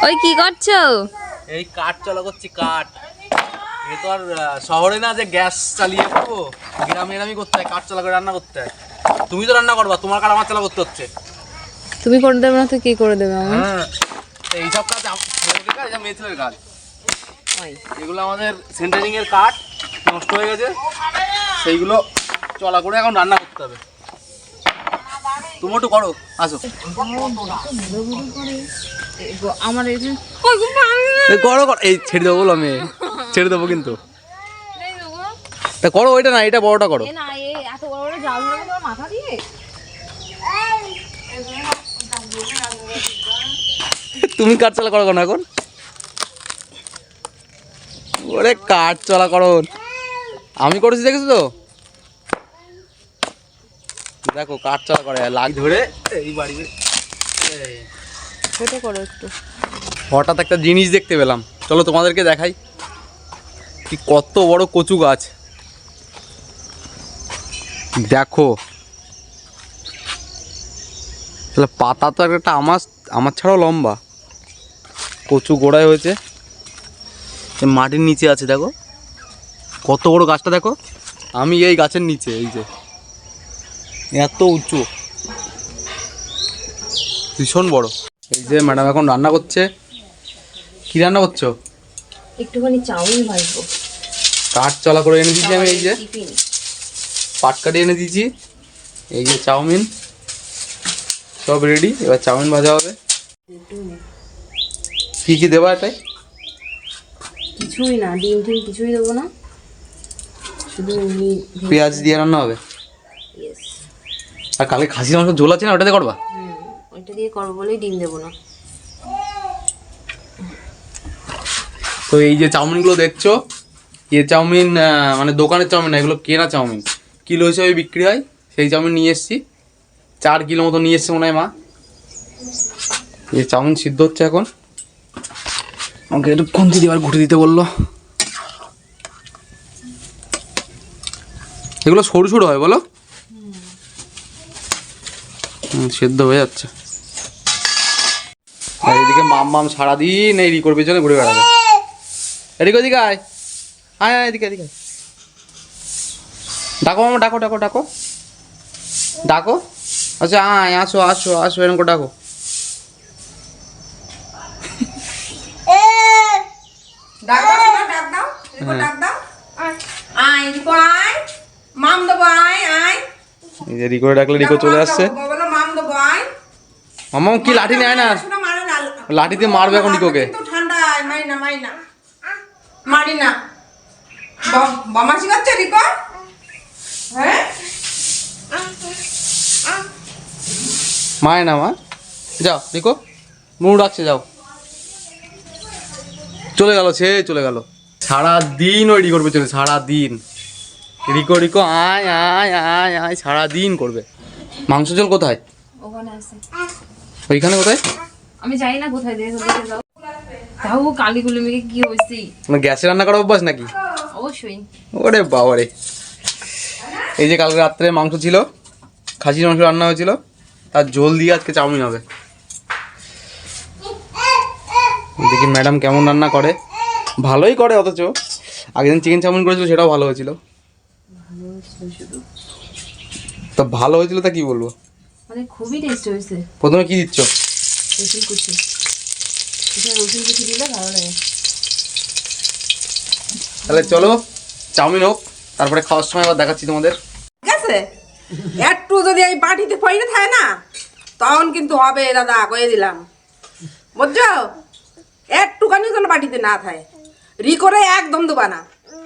ওই কি করছো? এই কাঠ চলা করছি কাঠ। এ তো আর শহরে না যে গ্যাস চালিয়ে করবো, গ্রামে গ্রামই করতে হয়, কাঠ চলা করে রান্না করতে হয়। তুমি তো রান্না করবা, তোমার কাঠ আমার চালা করতে হচ্ছে। তুমি করে দেবে না তো কি করে দেবে আমার? হ্যাঁ, এইসব কাজ ছেলেদের কাজ, এটা মেয়ে ছেলের কাজ। এগুলো আমাদের সেন্টারিং এর কাঠ নষ্ট হয়ে গেছে, সেইগুলো চলা করে এখন রান্না করতে হবে। তুমি একটু করো, আসো। আমার করো করো, এই ছেড়ে দেবো বলো, আমি ছেড়ে দেবো কিন্তু। তা করো, ওইটা না, এটা বড়টা করো। এত বড় বড় জাল ধরে তোমার মাথা দিয়ে তুমি কাঠ চলা করো না এখন? ওরে কাঠ চলা করো, আমি করেছি দেখেছো তো? দেখো কাঠ চলা করে লাগ ধরে এই বাড়ি। ছোট করো একটু। হঠাৎ একটা জিনিস দেখতে পেলাম, চলো তোমাদেরকে দেখাই। কি কত বড় কচু গাছ দেখো। তাহলে পাতা তো একটা আমার ছাড়াও লম্বা, কচু গোড়ায় হয়েছে, মাটির নিচে আছে। দেখো কত বড় গাছটা, দেখো আমি এই গাছের নিচে, এই যে এত উঁচু, ভীষণ বড়। এই যে ম্যাডাম এখন রান্না করছে। কি রান্না করছো? একটুখানি চাউমিন ভাজবো। কাঠ চলা করে এনে দিয়েছি আমি, এই যে পাট কাটি এনে দিয়েছি, এই যে চাউমিন সব রেডি। এবার চাউমিন ভাজা হবে। কি কি দেবা এটাই? কিছুই না, ডিম টিম কিছুই দেবো না, শুধু পেঁয়াজ দিয়ে রান্না হবে। আর কালকে খাসির মাংস ঝোল আছে না, ওটাতে করবা? ওইটা দিয়ে করবো বলেই ডিম দেবো না। তো এই যে চাউমিনগুলো দেখছো, এ চাউমিন মানে দোকানের চাউমিন না, এগুলো কেনা চাউমিন, কিলো হিসেবে বিক্রি হয়। সেই চাউমিন নিয়ে এসেছি, 4 কিলো মতো নিয়ে এসছে মনে হয় মা। এই চাউমিন সিদ্ধ হচ্ছে এখন, আমাকে একটু খুন্তি দিয়ে ঘুটে দিতে বললো। এগুলো সরু সরু হয় বলো? সেদ্ধ হয়ে যাচ্ছে। আর এদিকে মাম সারাদিন এই রিকোর পেছনে ঘুরে বেড়াবে। এদিকে ওদিকে আয়, আয় আয়, এদিকে এদিকে ডাকো মামা, ডাকো ডাকো ডাকো ডাকো। আচ্ছা আয়, আসো আসো আসো, এরকম করে ডাকো। রিকো ডাকলে রিকো চলে আসছে। মামা কি লাঠি নেয় না, লাঠি দিয়ে মারবে এখন রিকোকে। মায় না মা, যাও রিকো, মুড় ডাকছে, যাও। চলে গেল, সে চলে গেল। সারাদিন ওই রিকোর পেছনে, সারাদিন রিকো রিকো আয় আয় আয় আয়, সারাদিন করবে। মাংস ঝোল কোথায়? ওখানে আছে। ওইখানে কোথায়? আমি জানি না কোথায় দিয়ে যাও। তাও কালিগুলো মেঘে কি হয়েছে? মানে গ্যাসে রান্না করা অভ্যাস নাকি? অবশ্যই। ওরে বাবারে। এই যে কালকে রাত্রে মাংস ছিল, খাসির মাংস রান্না হয়েছিল, তার ঝোল দিয়ে আজকে চাউমিন হবে। দেখি ম্যাডাম কেমন রান্না করে। ভালোই করে, অথচ আগের দিন চিকেন চাউমিন করেছিল, সেটাও ভালো হয়েছিল। তো ভালো হয়েছিল তা কি বলবো, মানে খুবই টেস্ট হয়েছে। প্রথমে কি দিচ্ছ? রসুন কুচি। রসুন কুচি দিলে ভালো লাগে। তাহলে চলো চাউমিন হোক, তারপরে খাওয়ার সময় আবার দেখাচ্ছি তোমাদের। ঠিক আছে, একটু যদি এই বাটিতে পড়ে থাকে না, তখন কিন্তু হবে দাদা, কয়ে দিলাম, বুঝছো? একটুখানি যেন বাটিতে না থাকে। রিকোরে একদম দেবা না।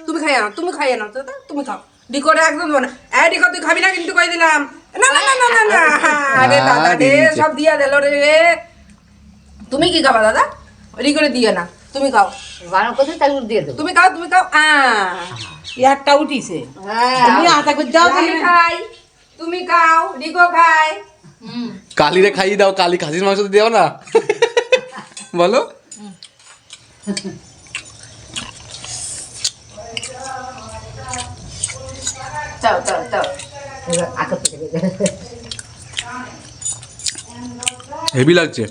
তুমি খাই আনো, তুমি খাই আনো, তুমি খাও। রিকোরে একদম দেবো না। রিকো তুই খাবি না কিন্তু, কয়ে দিলাম। না না না না না, আরে দাদা রে, সব দিয়া দিল রে। তুমি কি খাবা দাদা? রিকোরে দিয়ে না, তুমি খাও। তুমি খাও, তুমি খাও। একটা উঠিছে, তুমি আতা করে যাও। তুমি খাই, তুমি খাও, রিকো খাই। কালিরে খাইয়ে দাও, কালি খাসির মাংস দিও না বলো। চাও চাও চাও। হেভি লাগছে।